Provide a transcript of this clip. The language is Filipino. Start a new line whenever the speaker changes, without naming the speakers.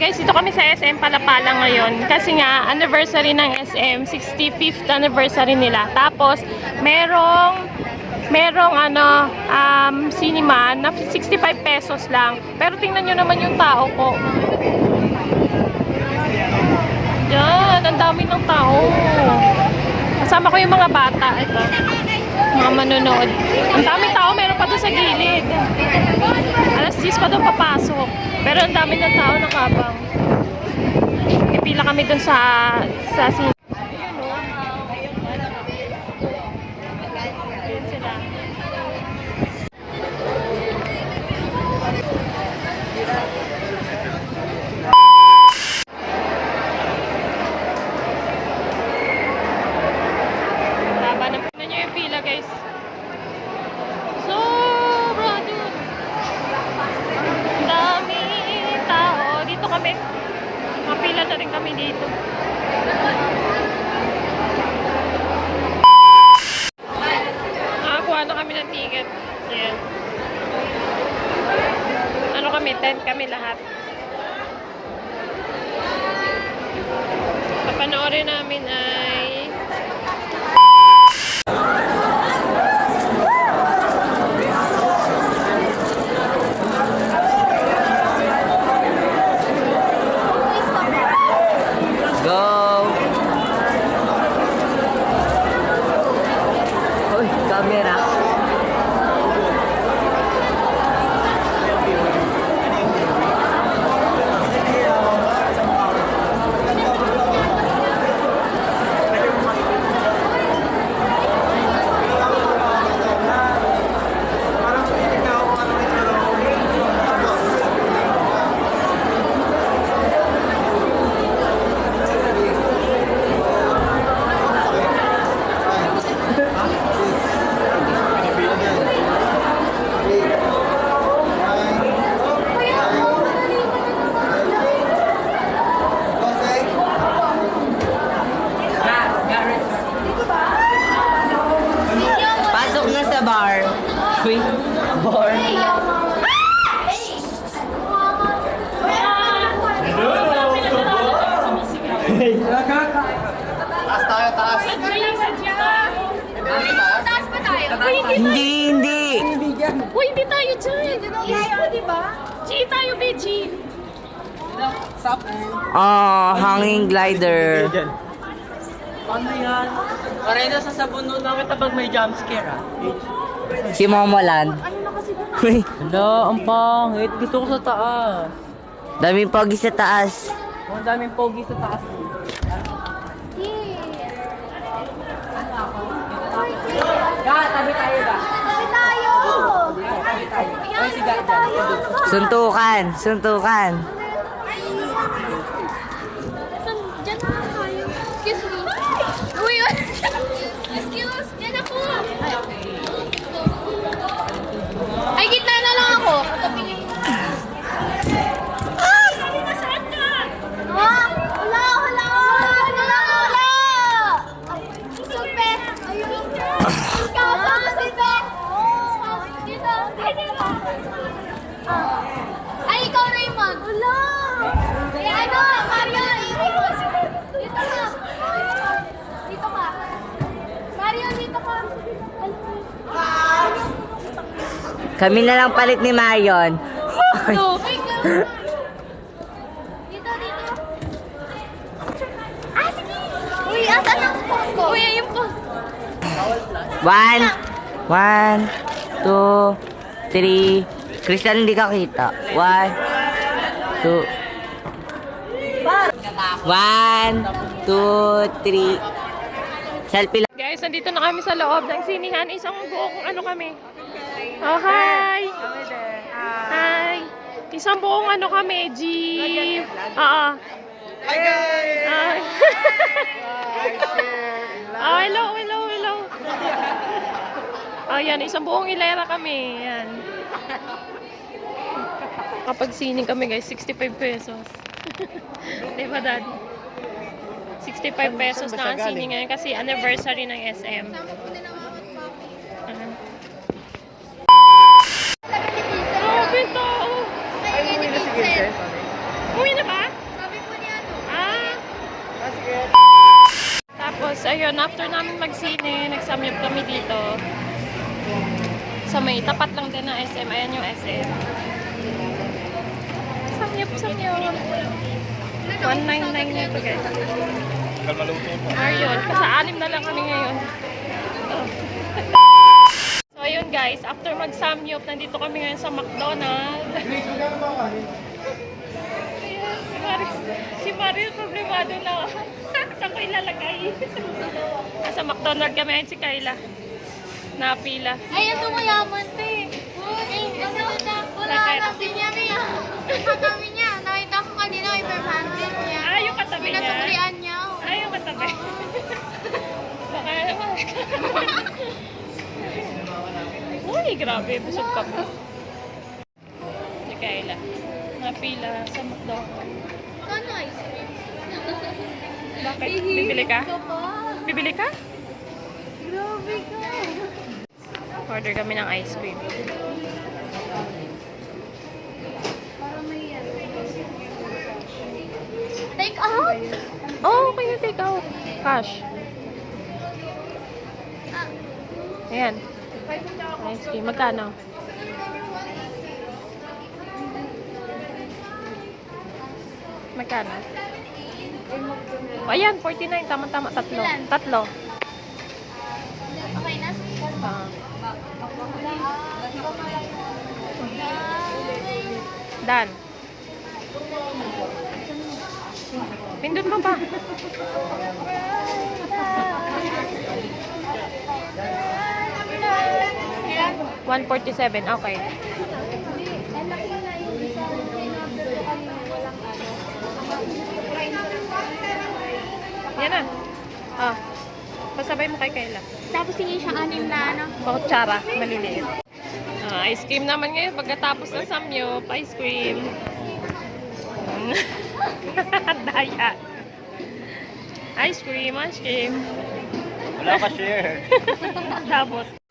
guys, dito kami sa SM Palapala ngayon. Kasi nga, anniversary ng SM, 65th anniversary nila. Tapos, merong cinema na 65 pesos lang. Pero tingnan nyo naman yung tao ko. Yan, ang dami ng tao. Kasama ko yung mga bata. Ito, mga manonood. Ang daming tao, meron pa doon sa gilid. Alas 10 pa doon papasok. Pero ang dami ng tao nakabang. Ipila kami doon sa cinema. Mapila na rin kami dito. Nakakuha na kami ng ticket. Ayan. Ano kami? 10 kami lahat. Papanoorin namin ay
camera. Bar. Wait. Bar.
Taas tayo, taas.
taas pa tayo.
Hindi.
Uy, hindi tayo dyan. Diba? G tayo, BG.
Hanging glider.
Paano yan? Pareno sa sabuno namin kapag may jumpscare ah.
Si Momoland. Uy,
Hala, ang pangit. Gusto ko sa taas.
daming pogi sa taas.
Ang daming pogi sa taas. Tabi tayo ba? Ay, si Gajan.
Suntukan. Suntukan.
Diyan na tayo. Excuse me. Uy, excuse. Diyan ako. Ay, gitna na lang ako. Nasaan ka? Wala. Supe. Ayun. Ikaw, supe. Dito. Ay, ikaw, Raymond. Wala. Ay, ano, Mario. Dito ka. Dito ka. Mario, dito ka.
Kami na lang palit ni Marion.
Dito. Dito. Ah, sige. Uy, asan ang phone ko? Uy, ayun po.
1, 2, 3. Crystal, hindi ka kita. 1, 2. 1, 2, 3. Selfie lang.
Guys, nandito na kami sa loob ng sinihan. Isang buong ano kami. Oh, hi! Hi! Isang buong ano kami, jeep. Oo.
Hi guys!
Hello. Oh, yan. Isang buong hilera kami. Yan. Kapag sining kami, guys, 65 pesos. Diba, Daddy? 65 pesos na ang sining ngayon kasi anniversary ng SM. Grabe tao.
Ay, umuwi na si Vincent.
Uwi na ba? ayun, after namin magsine, nagsamyap kami dito. Sa may tapat lang din ng SM. Ayan yung SM. Samyap. 199 na ito, guys. Ayun, kasa-anim na lang kami ngayon. So, ayun guys, after mag-samyop, nandito kami ngayon sa McDonald's. Si Mario, problemado na. Saan ko ilalagay? Nasa McDonald's kami ngayon si Kayla. Napila.
Ay, ito mayaman, te. Wala natin yan eh. Katabi niya. Nakita ko kanina, hyperhanded niya.
Ah, yung katabi niya?
Pinasuklian niya.
Ay, yung katabi. Baka naman. Uy, grabe. Busog ka po. Si Kayla. Napila sa McDonald's.
Ano ice cream?
Bakit? Bibili ka?
Ito pa.
Bibili ka?
Grabe ka.
Order kami ng ice cream.
Take out?
Oh, okay na take out. Cash. Ayan. Ice cream. Magkano? Magkano? Oh, ayan, 49. Tama-tama. Tatlo.
Ilan?
Tatlo.
Okay na?
Ah. Dan. Pindot mo pa. $147. Okay. Yan na. Ah. Pasabay mo kay Kayla.
Tapos tingin siya anim na ano.
Kutsara, maliliit. Ah, ice cream naman ngayon pagkatapos ng samyop. Ice cream. Daya. Ice cream.
Wala ka share.
Dabot.